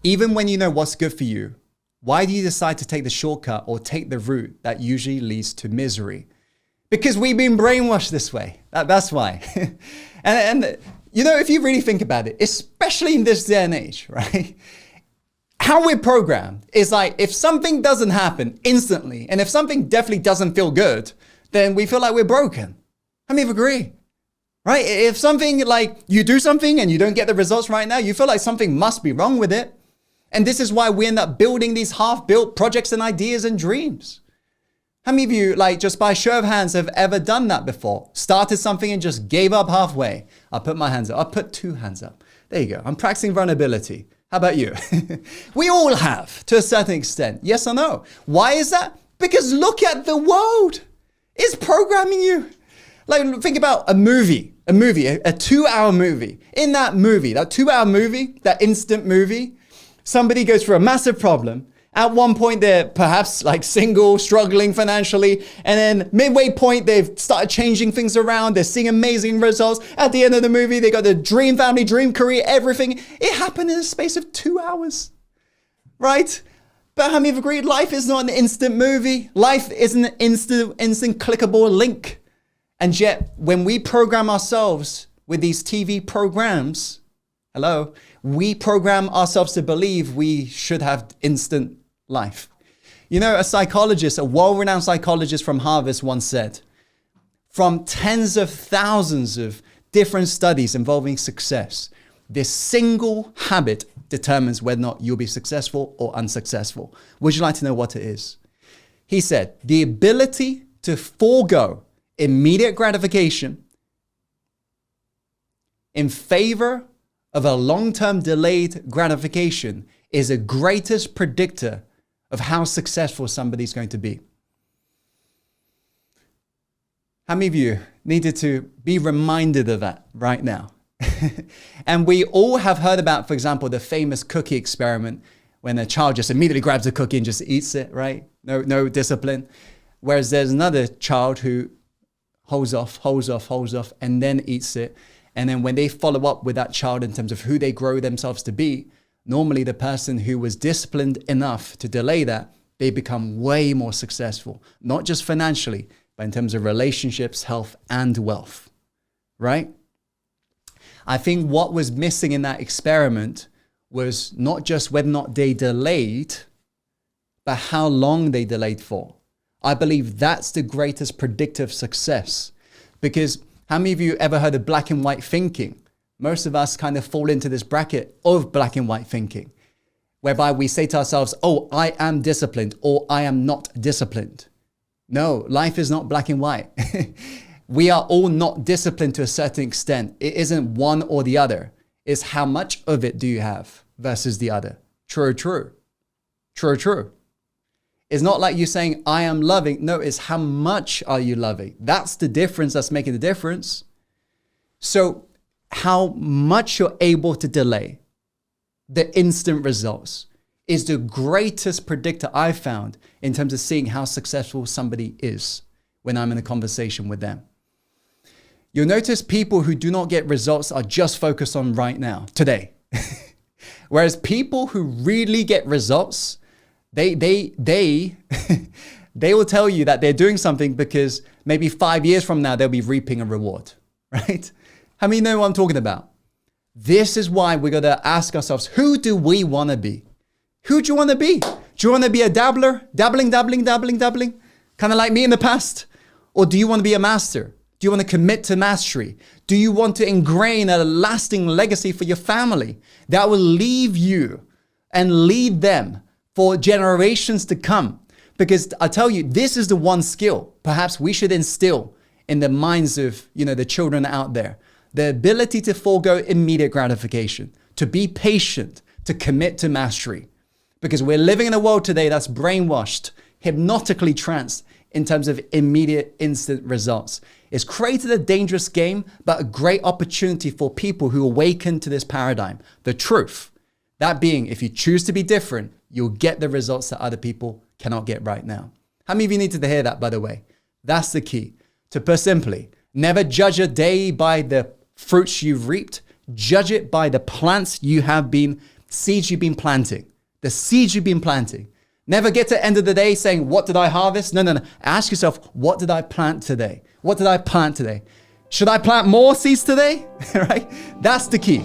Even when you know what's good for you, why do you decide to take the shortcut or take the route that usually leads to misery? Because we've been brainwashed this way. That's why. and you know, if you really think about it, especially in this day and age, right? How we're programmed is like, if something doesn't happen instantly, and if something definitely doesn't feel good, then we feel like we're broken. How many agree? Right? If something like you do something and you don't get the results right now, you feel like something must be wrong with it. And this is why we end up building these half-built projects and ideas and dreams. How many of you, like just by show of hands, have ever done that before? Started something and just gave up halfway? I'll put my hands up. I'll put 2 hands up. There you go. I'm practicing vulnerability. How about you? We all have, to a certain extent. Yes or no? Why is that? Because look at the world. It's programming you. Like, think about a movie, a 2-hour movie. In that movie, that 2-hour movie, that instant movie, somebody goes through a massive problem. At one point, they're perhaps like single, struggling financially. And then midway point, they've started changing things around. They're seeing amazing results. At the end of the movie, they got the dream family, dream career, everything. It happened in the space of 2 hours, right? But how many have agreed? Life is not an instant movie. Life isn't an instant clickable link. And yet, when we program ourselves with these TV programs, we program ourselves to believe we should have instant life. You know, a well-renowned psychologist from Harvard once said, from tens of thousands of different studies involving success, this single habit determines whether or not you'll be successful or unsuccessful. Would you like to know what it is? He said, the ability to forego immediate gratification in favor of a long-term delayed gratification is the greatest predictor of how successful somebody's going to be. How many of you needed to be reminded of that right now? And we all have heard about, for example, the famous cookie experiment when a child just immediately grabs a cookie and just eats it, right? No discipline. Whereas there's another child who holds off, and then eats it. And then when they follow up with that child in terms of who they grow themselves to be, normally the person who was disciplined enough to delay that, they become way more successful, not just financially, but in terms of relationships, health, and wealth, right? I think what was missing in that experiment was not just whether or not they delayed, but how long they delayed for. I believe that's the greatest predictor of success. Because how many of you ever heard of black and white thinking? Most of us kind of fall into this bracket of black and white thinking, whereby we say to ourselves, oh, I am disciplined or I am not disciplined. No, life is not black and white. We are all not disciplined to a certain extent. It isn't one or the other. It's how much of it do you have versus the other. True. It's not like you saying, I am loving. No, it's how much are you loving? That's the difference that's making the difference. So how much you're able to delay the instant results is the greatest predictor I've found in terms of seeing how successful somebody is when I'm in a conversation with them. You'll notice people who do not get results are just focused on right now, today. Whereas people who really get results, they will tell you that they're doing something because maybe 5 years from now, they'll be reaping a reward, right? How many know what I'm talking about? This is why we got to ask ourselves, who do we want to be? Who do you want to be? Do you want to be a dabbler? Dabbling? Kind of like me in the past? Or do you want to be a master? Do you want to commit to mastery? Do you want to ingrain a lasting legacy for your family that will leave you and lead them for generations to come? Because I tell you, this is the one skill perhaps we should instill in the minds of, the children out there. The ability to forego immediate gratification, to be patient, to commit to mastery. Because we're living in a world today that's brainwashed, hypnotically tranced in terms of immediate, instant results. It's created a dangerous game, but a great opportunity for people who awaken to this paradigm. The truth, that being, if you choose to be different, you'll get the results that other people cannot get right now. How many of you needed to hear that, by the way? That's the key. To put simply, never judge a day by the fruits you've reaped. Judge it by the plants you have been seeds you've been planting. The seeds you've been planting. Never get to the end of the day saying, what did I harvest? No. Ask yourself, what did I plant today? What did I plant today? Should I plant more seeds today? Right? That's the key.